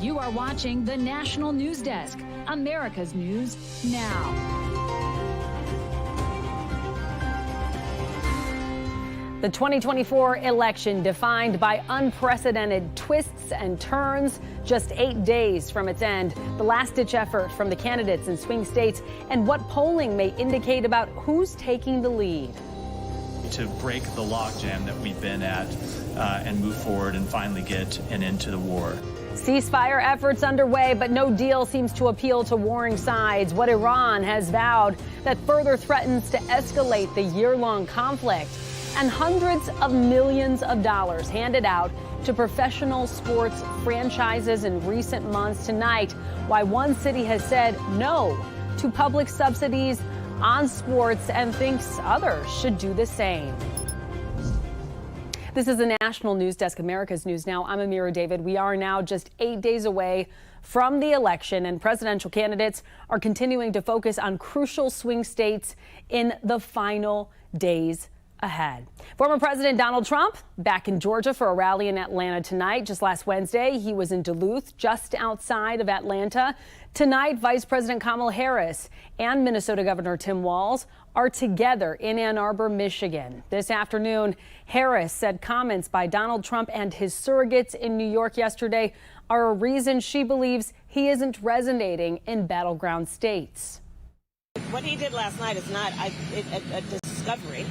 You are watching the National News Desk, America's News Now. The 2024 election defined by unprecedented twists and turns, just 8 days from its end. The last-ditch effort from the candidates in swing states and what polling may indicate about who's taking the lead. To break the logjam that we've been at and move forward and finally get an end to the war. Ceasefire efforts underway, but no deal seems to appeal to warring sides. What Iran has vowed that further threatens to escalate the year-long conflict. And hundreds of millions of dollars handed out to professional sports franchises in recent months. Tonight, why one city has said no to public subsidies on sports and thinks others should do the same. This is the National News Desk, America's News Now. I'm Amira David. We are now just 8 days away from the election, and presidential candidates are continuing to focus on crucial swing states in the final days ahead. Former President Donald Trump back in Georgia for a rally in Atlanta tonight. Just last Wednesday, he was in Duluth, just outside of Atlanta. Tonight, Vice President Kamala Harris and Minnesota Governor Tim Walz are together in Ann Arbor, Michigan. This afternoon, Harris said comments by Donald Trump and his surrogates in New York yesterday are a reason she believes he isn't resonating in battleground states. What he did last night is not a discovery.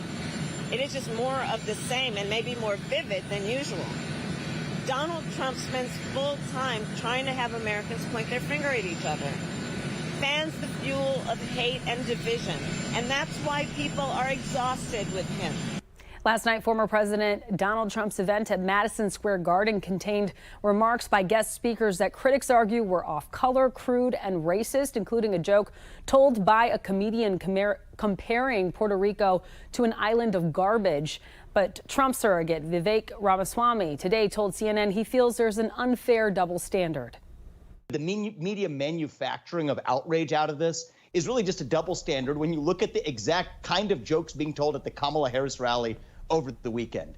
It is just more of the same and maybe more vivid than usual. Donald Trump spends full time trying to have Americans point their finger at each other, fans the fuel of hate and division, and that's why people are exhausted with him. Last night, former President Donald Trump's event at Madison Square Garden contained remarks by guest speakers that critics argue were off-color, crude, and racist, including a joke told by a comedian comparing Puerto Rico to an island of garbage. But Trump surrogate Vivek Ramaswamy today told CNN he feels there's an unfair double standard. The media manufacturing of outrage out of this is really just a double standard when you look at the exact kind of jokes being told at the Kamala Harris rally over the weekend.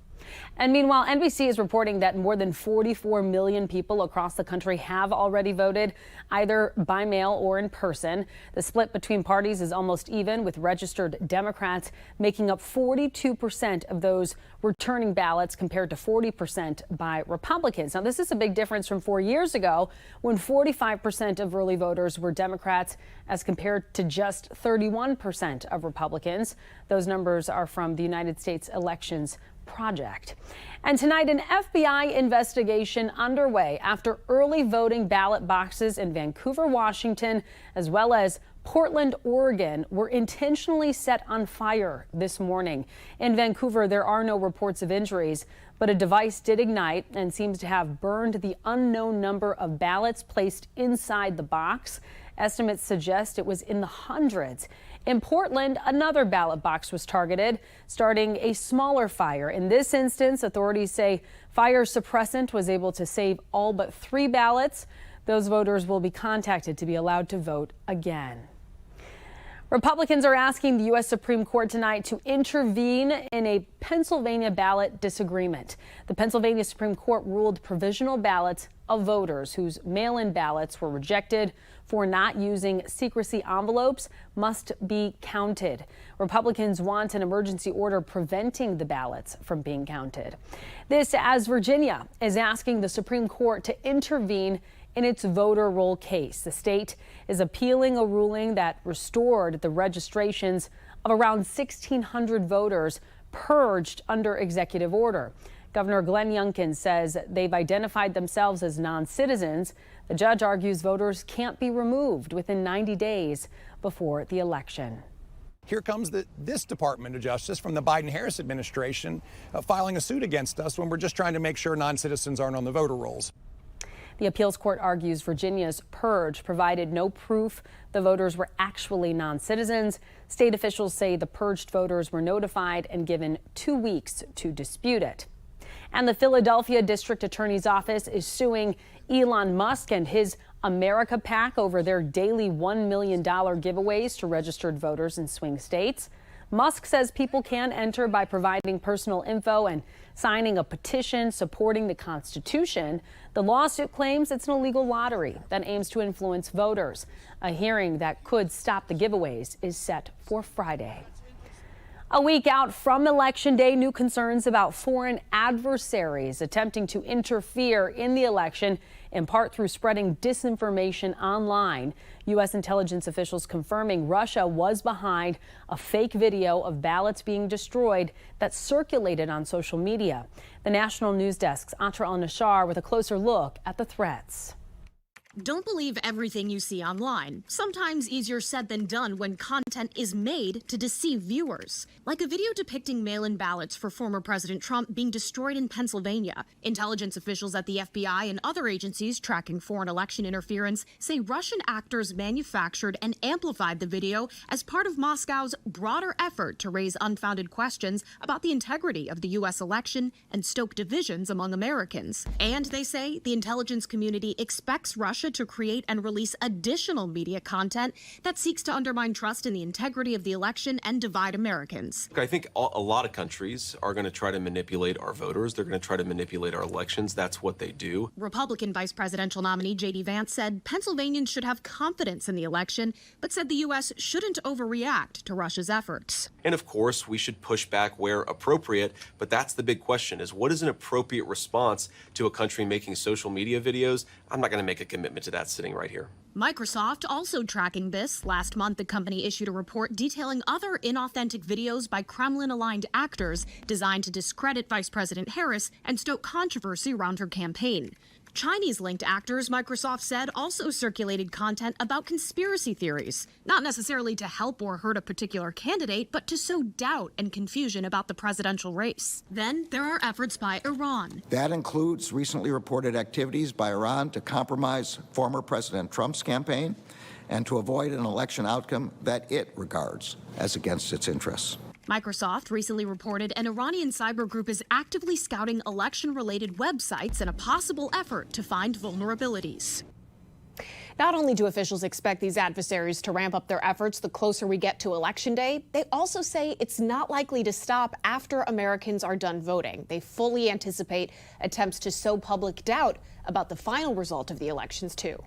And meanwhile, NBC is reporting that more than 44 million people across the country have already voted, either by mail or in person. The split between parties is almost even, with registered Democrats making up 42% of those returning ballots compared to 40% by Republicans. Now, this is a big difference from 4 years ago, when 45% of early voters were Democrats as compared to just 31% of Republicans. Those numbers are from the United States Elections Project. And tonight, an FBI investigation underway after early voting ballot boxes in Vancouver, Washington, as well as Portland, Oregon, were intentionally set on fire this morning. In Vancouver, there are no reports of injuries, but a device did ignite and seems to have burned the unknown number of ballots placed inside the box. Estimates suggest it was in the hundreds. In Portland, another ballot box was targeted, starting a smaller fire. In this instance, authorities say fire suppressant was able to save all but 3 ballots. Those voters will be contacted to be allowed to vote again. Republicans are asking the U.S. Supreme Court tonight to intervene in a Pennsylvania ballot disagreement. The Pennsylvania Supreme Court ruled provisional ballots of voters whose mail-in ballots were rejected for not using secrecy envelopes must be counted. Republicans want an emergency order preventing the ballots from being counted. This as Virginia is asking the Supreme Court to intervene in its voter roll case. The state is appealing a ruling that restored the registrations of around 1,600 voters purged under executive order. Governor Glenn Youngkin says they've identified themselves as non-citizens. The judge argues voters can't be removed within 90 days before the election. Here comes this Department of Justice from the Biden-Harris administration filing a suit against us when we're just trying to make sure non-citizens aren't on the voter rolls. The appeals court argues Virginia's purge provided no proof the voters were actually non-citizens. State officials say the purged voters were notified and given 2 weeks to dispute it. And the Philadelphia District Attorney's Office is suing Elon Musk and his America PAC over their daily $1 million giveaways to registered voters in swing states. Musk says people can enter by providing personal info and signing a petition supporting the Constitution. The lawsuit claims it's an illegal lottery that aims to influence voters. A hearing that could stop the giveaways is set for Friday. A week out from Election Day, new concerns about foreign adversaries attempting to interfere in the election, in part through spreading disinformation online. U.S. intelligence officials confirming Russia was behind a fake video of ballots being destroyed that circulated on social media. The National News Desk's Atra al-Nashar with a closer look at the threats. Don't believe everything you see online. Sometimes easier said than done when content is made to deceive viewers. Like a video depicting mail-in ballots for former President Trump being destroyed in Pennsylvania. Intelligence officials at the FBI and other agencies tracking foreign election interference say Russian actors manufactured and amplified the video as part of Moscow's broader effort to raise unfounded questions about the integrity of the U.S. election and stoke divisions among Americans. And they say the intelligence community expects Russia to create and release additional media content that seeks to undermine trust in the integrity of the election and divide Americans. I think a lot of countries are going to try to manipulate our voters. They're going to try to manipulate our elections. That's what they do. Republican vice presidential nominee J.D. Vance said Pennsylvanians should have confidence in the election, but said the U.S. shouldn't overreact to Russia's efforts. And of course, we should push back where appropriate. But that's the big question, is what is an appropriate response to a country making social media videos? I'm not going to make a commitment to that sitting right here. Microsoft also tracking this. Last month, the company issued a report detailing other inauthentic videos by Kremlin-aligned actors designed to discredit Vice President Harris and stoke controversy around her campaign. Chinese-linked actors, Microsoft said, also circulated content about conspiracy theories, not necessarily to help or hurt a particular candidate, but to sow doubt and confusion about the presidential race. Then there are efforts by Iran. That includes recently reported activities by Iran to compromise former President Trump's campaign and to avoid an election outcome that it regards as against its interests. Microsoft recently reported an Iranian cyber group is actively scouting election-related websites in a possible effort to find vulnerabilities. Not only do officials expect these adversaries to ramp up their efforts the closer we get to Election Day, they also say it's not likely to stop after Americans are done voting. They fully anticipate attempts to sow public doubt about the final result of the elections, too.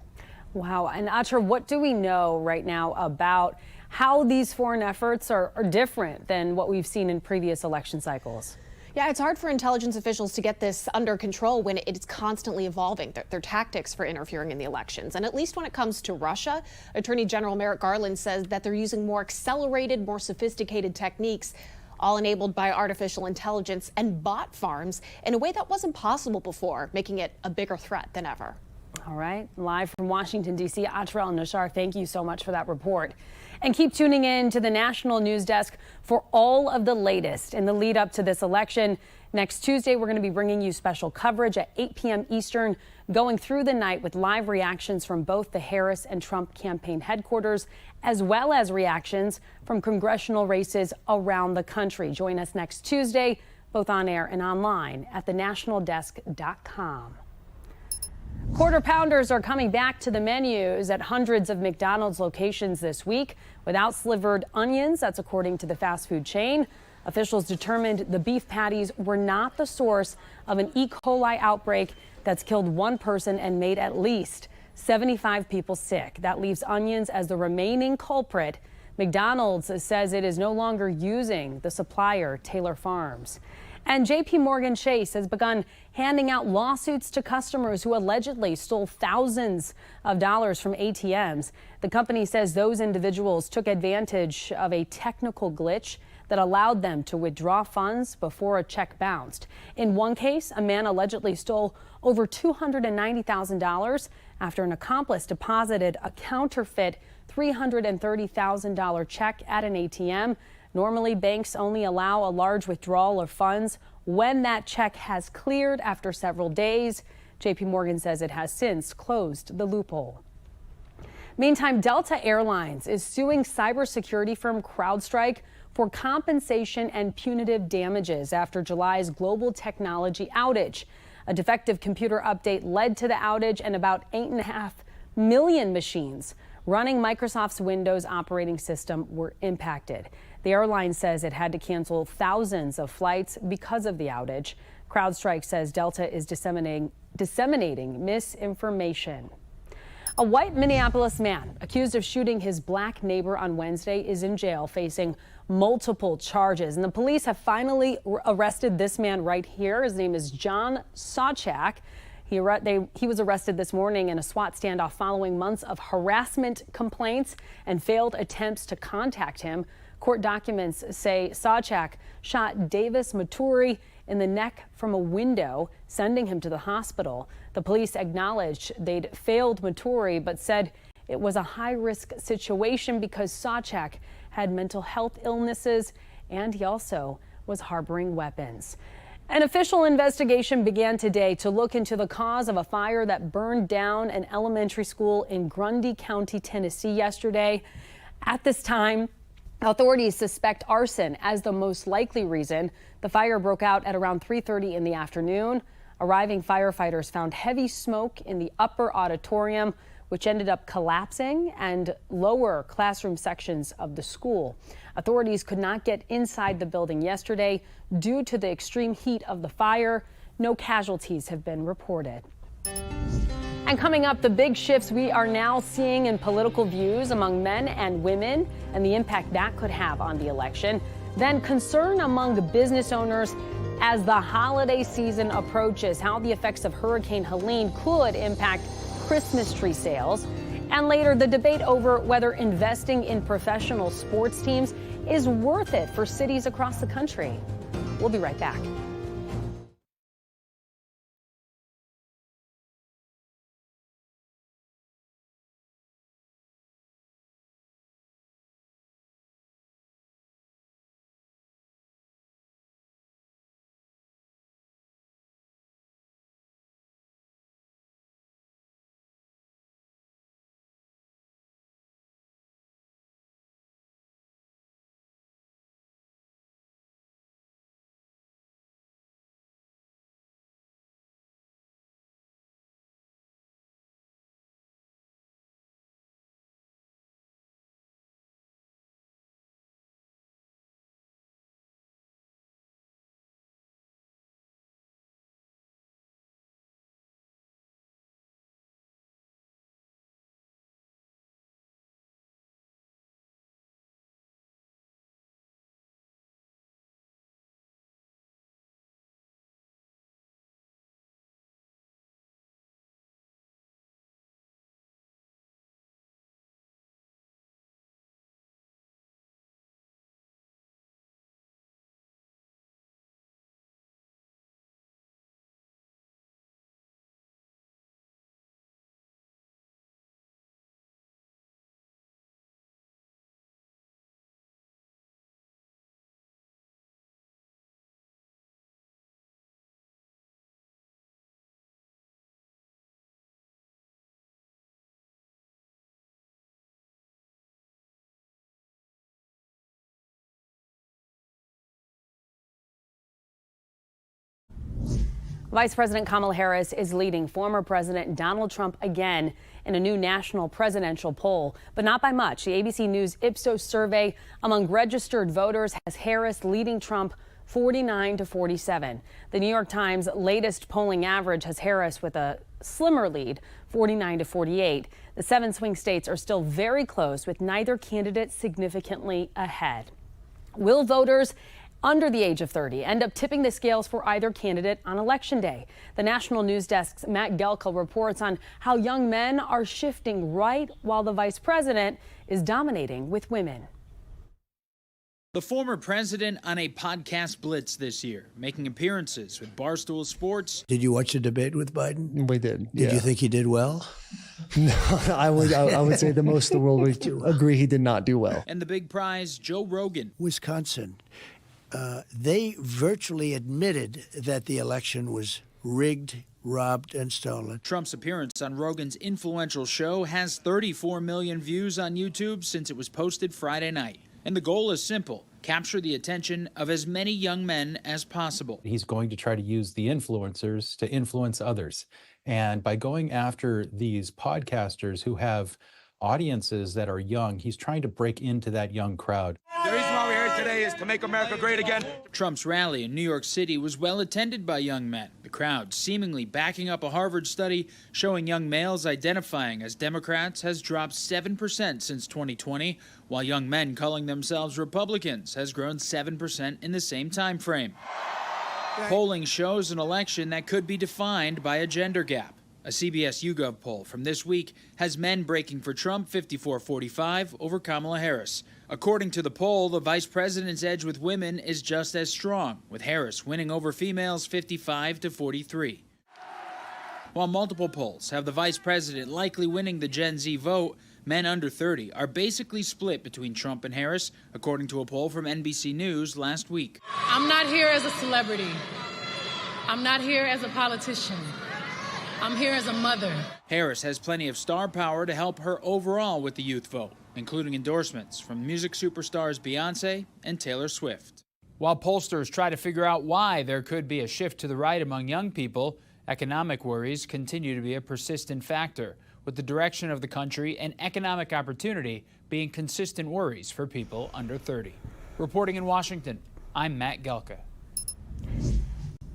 Wow. And Atra, what do we know right now about how these foreign efforts are different than what we've seen in previous election cycles? Yeah, it's hard for intelligence officials to get this under control when it's constantly evolving, their tactics for interfering in the elections. And at least when it comes to Russia, Attorney General Merrick Garland says that they're using more accelerated, more sophisticated techniques, all enabled by artificial intelligence and bot farms in a way that wasn't possible before, making it a bigger threat than ever. All right. Live from Washington, D.C., Atra al-Nashar, thank you so much for that report. And keep tuning in to the National News Desk for all of the latest in the lead up to this election. Next Tuesday, we're going to be bringing you special coverage at 8 p.m. Eastern, going through the night with live reactions from both the Harris and Trump campaign headquarters, as well as reactions from congressional races around the country. Join us next Tuesday, both on air and online at thenationaldesk.com. Quarter pounders are coming back to the menus at hundreds of McDonald's locations this week without slivered onions. That's according to the fast food chain. Officials determined the beef patties were not the source of an E. coli outbreak that's killed one person and made at least 75 people sick. That leaves onions as the remaining culprit. McDonald's says it is no longer using the supplier, Taylor Farms. And JPMorgan Chase has begun handing out lawsuits to customers who allegedly stole thousands of dollars from ATMs. The company says those individuals took advantage of a technical glitch that allowed them to withdraw funds before a check bounced. In one case, a man allegedly stole over $290,000 after an accomplice deposited a counterfeit $330,000 check at an ATM. Normally, banks only allow a large withdrawal of funds when that check has cleared after several days. JPMorgan says it has since closed the loophole. Meantime, Delta Airlines is suing cybersecurity firm CrowdStrike for compensation and punitive damages after July's global technology outage. A defective computer update led to the outage, and about 8.5 million machines running Microsoft's Windows operating system were impacted. The airline says it had to cancel thousands of flights because of the outage. CrowdStrike says Delta is disseminating misinformation. A white Minneapolis man accused of shooting his black neighbor on Wednesday is in jail facing multiple charges. And the police have finally arrested this man right here. His name is John Sawchak. He was arrested this morning in a SWAT standoff following months of harassment complaints and failed attempts to contact him. Court documents say Sawchak shot Davis Maturi in the neck from a window, sending him to the hospital. The police acknowledged they'd failed Maturi, but said it was a high-risk situation because Sawchak had mental health illnesses and he also was harboring weapons. An official investigation began today to look into the cause of a fire that burned down an elementary school in Grundy County, Tennessee yesterday. At this time, authorities suspect arson as the most likely reason. The fire broke out at around 3:30 in the afternoon. Arriving firefighters found heavy smoke in the upper auditorium, which ended up collapsing, and lower classroom sections of the school. Authorities could not get inside the building yesterday due to the extreme heat of the fire. No casualties have been reported. And coming up, the big shifts we are now seeing in political views among men and women and the impact that could have on the election. Then concern among business owners as the holiday season approaches, how the effects of Hurricane Helene could impact Christmas tree sales. And later, the debate over whether investing in professional sports teams is worth it for cities across the country. We'll be right back. Vice President Kamala Harris is leading former President Donald Trump again in a new national presidential poll, but not by much. The ABC News Ipsos survey among registered voters has Harris leading Trump 49 to 47. The New York Times latest polling average has Harris with a slimmer lead, 49 to 48. The 7 swing states are still very close, with neither candidate significantly ahead. Will voters under the age of 30 end up tipping the scales for either candidate on Election Day? The National News Desk's Matt Gelka reports on how young men are shifting right while the vice president is dominating with women. The former president on a podcast blitz this year, making appearances with Barstool Sports. Did you watch the debate with Biden? We did. Did you think he did well? No, I would say the most of the world would agree he did not do well. And the big prize, Joe Rogan. Wisconsin. They virtually admitted that the election was rigged, robbed, and stolen. Trump's appearance on Rogan's influential show has 34 million views on YouTube since it was posted Friday night. And the goal is simple: capture the attention of as many young men as possible. He's going to try to use the influencers to influence others. And by going after these podcasters who have audiences that are young, he's trying to break into that young crowd. The reason why we're here today is to make America great again. Trump's rally in New York City was well attended by young men. The crowd seemingly backing up a Harvard study showing young males identifying as Democrats has dropped 7% since 2020, while young men calling themselves Republicans has grown 7% in the same time frame. Polling shows an election that could be defined by a gender gap. A CBS YouGov poll from this week has men breaking for Trump 54-45 over Kamala Harris. According to the poll, the vice president's edge with women is just as strong, with Harris winning over females 55-43. While multiple polls have the vice president likely winning the Gen Z vote, men under 30 are basically split between Trump and Harris, according to a poll from NBC News last week. I'm not here as a celebrity. I'm not here as a politician. I'm here as a mother. Harris has plenty of star power to help her overall with the youth vote, including endorsements from music superstars Beyonce and Taylor Swift. While pollsters try to figure out why there could be a shift to the right among young people, economic worries continue to be a persistent factor, with the direction of the country and economic opportunity being consistent worries for people under 30. Reporting in Washington, I'm Matt Gelka.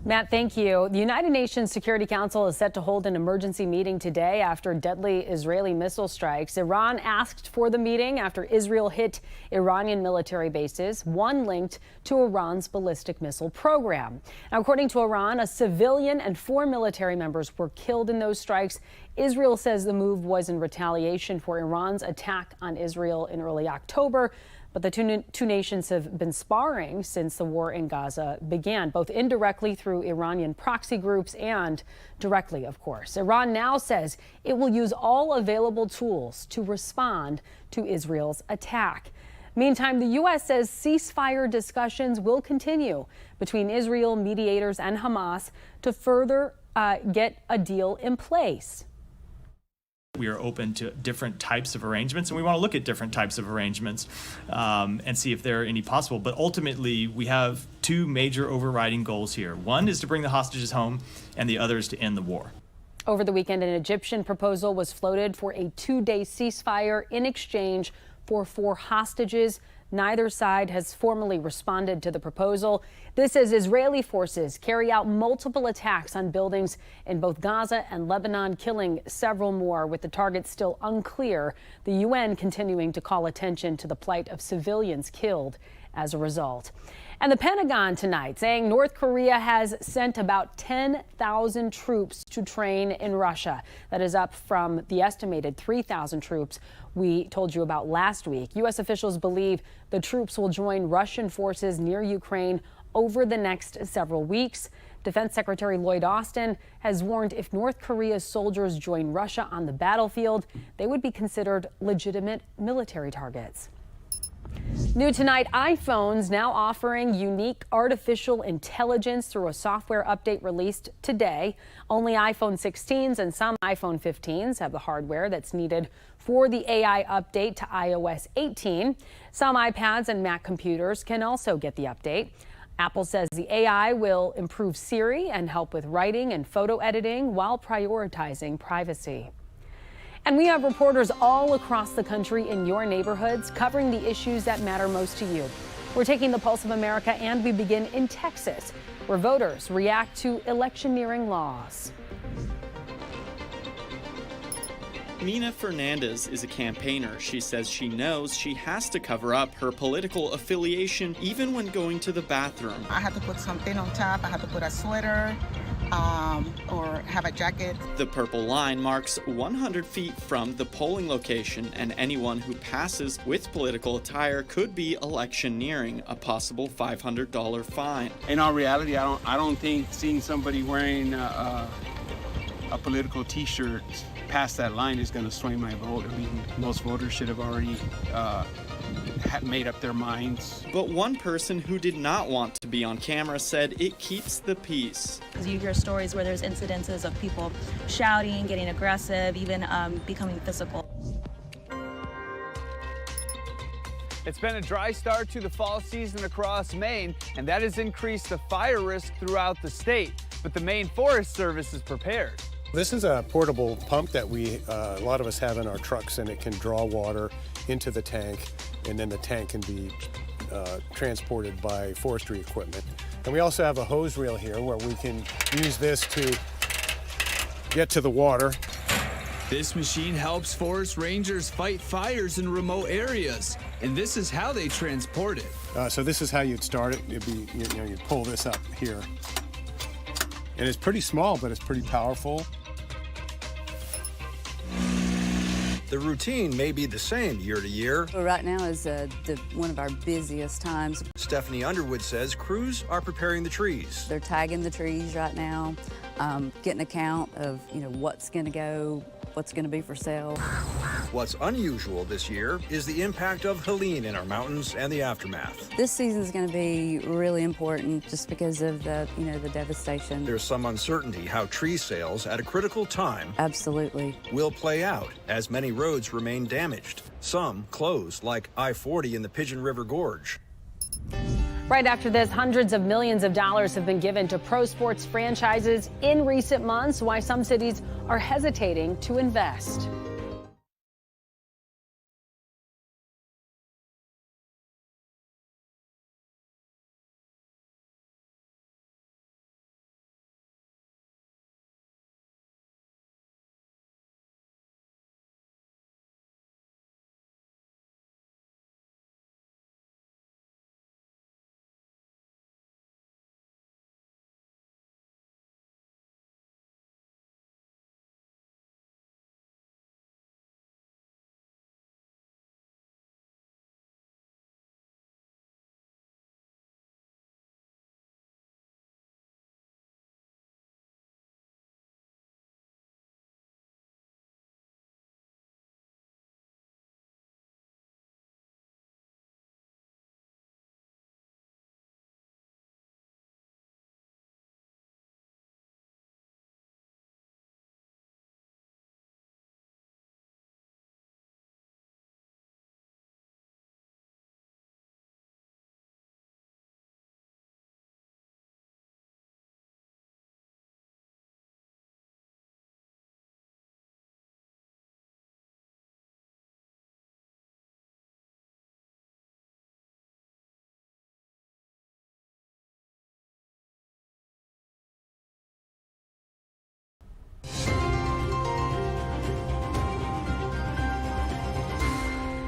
Matt, thank you. The United Nations Security Council is set to hold an emergency meeting today after deadly Israeli missile strikes. Iran asked for the meeting after Israel hit Iranian military bases, one linked to Iran's ballistic missile program. Now, according to Iran, a civilian and 4 military members were killed in those strikes. Israel says the move was in retaliation for Iran's attack on Israel in early October. But the two nations have been sparring since the war in Gaza began, both indirectly through Iranian proxy groups and directly, of course. Iran now says it will use all available tools to respond to Israel's attack. Meantime, the U.S. says ceasefire discussions will continue between Israel, mediators, and Hamas to further get a deal in place. We are open to different types of arrangements, and we want to look at different types of arrangements and see if there are any possible. But ultimately, we have 2 major overriding goals here. One is to bring the hostages home, and the other is to end the war. Over the weekend, an Egyptian proposal was floated for a 2-day ceasefire in exchange for 4 hostages. Neither side has formally responded to the proposal. This as Israeli forces carry out multiple attacks on buildings in both Gaza and Lebanon, killing several more, with the target still unclear. The UN continuing to call attention to the plight of civilians killed as a result. And the Pentagon tonight saying North Korea has sent about 10,000 troops to train in Russia. That is up from the estimated 3,000 troops we told you about last week. U.S. officials believe the troops will join Russian forces near Ukraine over the next several weeks. Defense Secretary Lloyd Austin has warned if North Korea's soldiers join Russia on the battlefield, they would be considered legitimate military targets. New tonight, iPhones now offering unique artificial intelligence through a software update released today. Only iPhone 16s and some iPhone 15s have the hardware that's needed for the AI update to iOS 18. Some iPads and Mac computers can also get the update. Apple says the AI will improve Siri and help with writing and photo editing while prioritizing privacy. And we have reporters all across the country in your neighborhoods covering the issues that matter most to you. We're taking the pulse of America, and we begin in Texas, where voters react to electioneering laws. Mina Fernandez is a campaigner. She says she knows she has to cover up her political affiliation even when going to the bathroom. I have to put something on top. I have to put a sweater or have a jacket. The purple line marks 100 feet from the polling location, and anyone who passes with political attire could be electioneering, a possible $500 fine. In all reality, I don't think seeing somebody wearing a political T-shirt past that line is going to sway my vote. I mean, most voters should have already made up their minds. But one person who did not want to be on camera said it keeps the peace. Because you hear stories where there's incidences of people shouting, getting aggressive, even becoming physical. It's been a dry start to the fall season across Maine, and that has increased the fire risk throughout the state. But the Maine Forest Service is prepared. This is a portable pump that a lot of us have in our trucks, and it can draw water into the tank, and then the tank can be transported by forestry equipment. And we also have a hose reel here where we can use this to get to the water. This machine helps forest rangers fight fires in remote areas, and this is how they transport it. So this is how you'd start it. It'd be, you'd pull this up here. And it's pretty small, but it's pretty powerful. The routine may be the same year to year. Well, right now is one of our busiest times. Stephanie Underwood says crews are preparing the trees. They're tagging the trees right now, getting a count of what's going to go, what's going to be for sale. What's unusual this year is the impact of Helene in our mountains and the aftermath. This season is going to be really important just because of the devastation. There's some uncertainty how tree sales at a critical time absolutely will play out as many roads remain damaged. Some closed, like I-40 in the Pigeon River Gorge. Right after this, hundreds of millions of dollars have been given to pro sports franchises in recent months. Why some cities are hesitating to invest.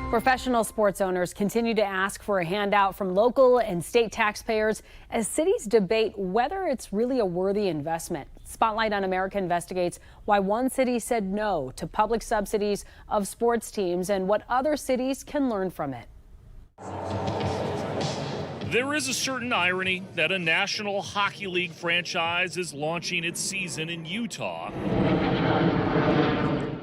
Professional sports owners continue to ask for a handout from local and state taxpayers as cities debate whether it's really a worthy investment. Spotlight on America investigates why one city said no to public subsidies of sports teams and what other cities can learn from it. There is a certain irony that a National Hockey League franchise is launching its season in Utah,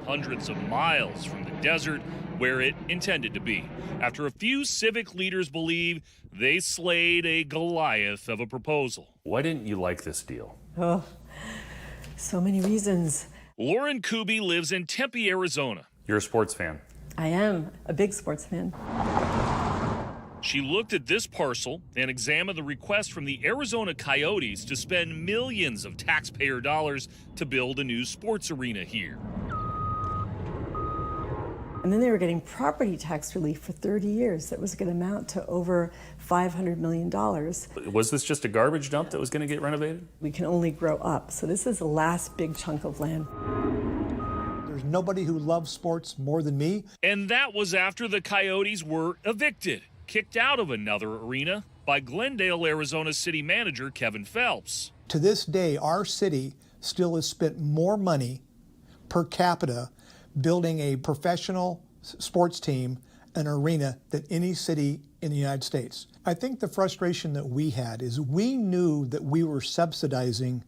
hundreds of miles from the desert where it intended to be, after a few civic leaders believe they slayed a Goliath of a proposal. Why didn't you like this deal? Oh, so many reasons. Lauren Kuby lives in Tempe, Arizona. You're a sports fan. I am a big sports fan. She looked at this parcel and examined the request from the Arizona Coyotes to spend millions of taxpayer dollars to build a new sports arena here. And then they were getting property tax relief for 30 years that was going to amount to over $500 million. Was this just a garbage dump that was going to get renovated? We can only grow up. So this is the last big chunk of land. There's nobody who loves sports more than me. And that was after the Coyotes were evicted, kicked out of another arena by Glendale, Arizona city manager Kevin Phelps. To this day, our city still has spent more money per capita building a professional sports team, an arena, than any city in the United States. I think the frustration that we had is we knew that we were subsidizing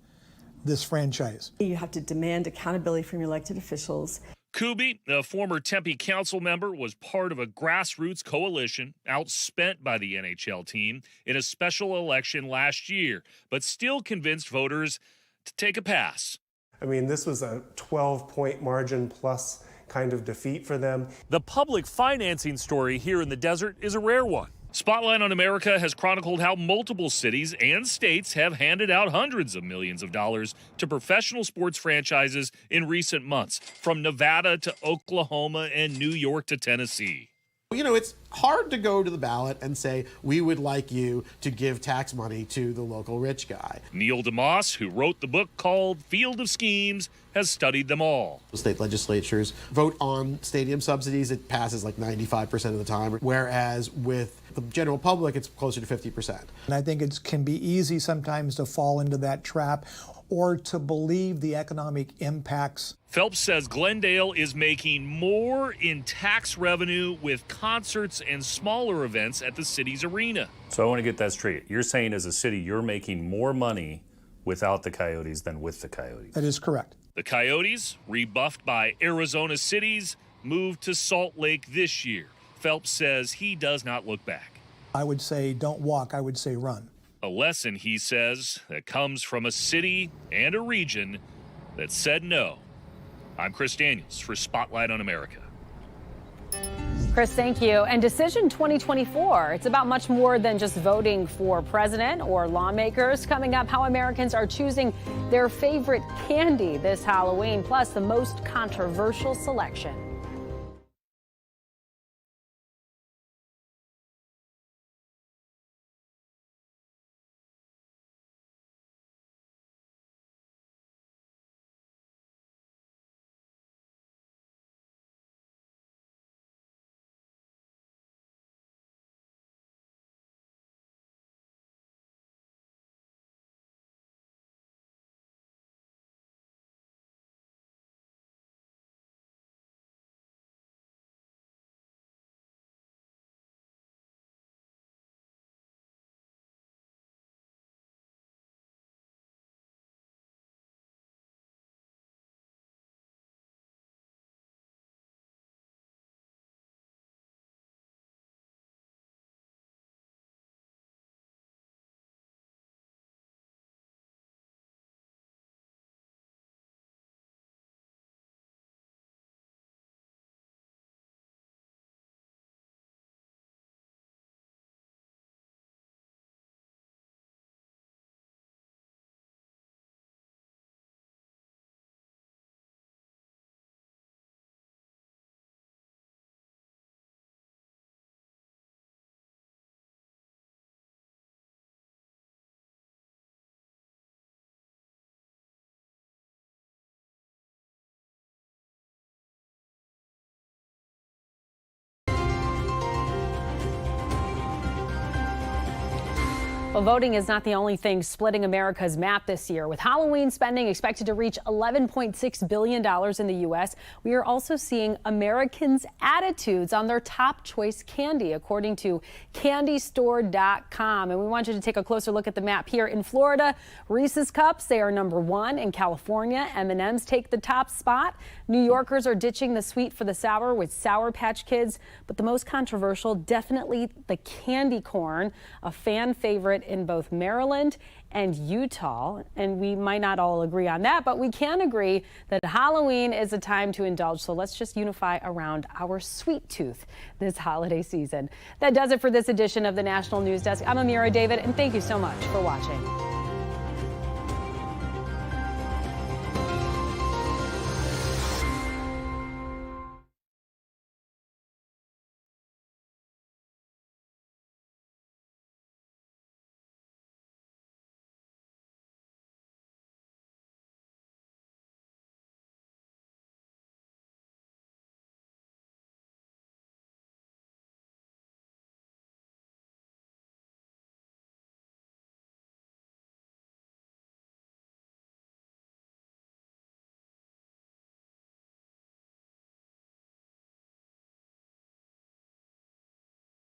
this franchise. You have to demand accountability from your elected officials. Kuby, a former Tempe council member, was part of a grassroots coalition outspent by the NHL team in a special election last year, but still convinced voters to take a pass. I mean, this was a 12-point margin plus kind of defeat for them. The public financing story here in the desert is a rare one. Spotlight on America has chronicled how multiple cities and states have handed out hundreds of millions of dollars to professional sports franchises in recent months, from Nevada to Oklahoma and New York to Tennessee. You know, it's hard to go to the ballot and say, we would like you to give tax money to the local rich guy. Neil DeMoss, who wrote the book called Field of Schemes, has studied them all. State legislatures vote on stadium subsidies. It passes like 95% of the time, whereas with the general public, it's closer to 50%. And I think it can be easy sometimes to fall into that trap or to believe the economic impacts. Phelps says Glendale is making more in tax revenue with concerts and smaller events at the city's arena. So I want to get that straight. You're saying as a city, you're making more money without the Coyotes than with the Coyotes. That is correct. The Coyotes, rebuffed by Arizona cities, moved to Salt Lake this year. Phelps says he does not look back. I would say don't walk, I would say run. A lesson, he says, that comes from a city and a region that said no. I'm Chris Daniels for Spotlight on America. Chris, thank you. And Decision 2024, it's about much more than just voting for president or lawmakers. Coming up, how Americans are choosing their favorite candy this Halloween, plus the most controversial selection. Well, voting is not the only thing splitting America's map this year. With Halloween spending expected to reach $11.6 billion in the U.S., we are also seeing Americans' attitudes on their top choice candy, according to candystore.com. And we want you to take a closer look at the map here. In Florida, Reese's Cups, they are #1. In California, M&M's take the top spot. New Yorkers are ditching the sweet for the sour with Sour Patch Kids. But the most controversial, definitely the candy corn, a fan favorite in both Maryland and Utah. And we might not all agree on that, but we can agree that Halloween is a time to indulge. So let's just unify around our sweet tooth this holiday season. That does it for this edition of the National News Desk. I'm Amira David, and thank you so much for watching.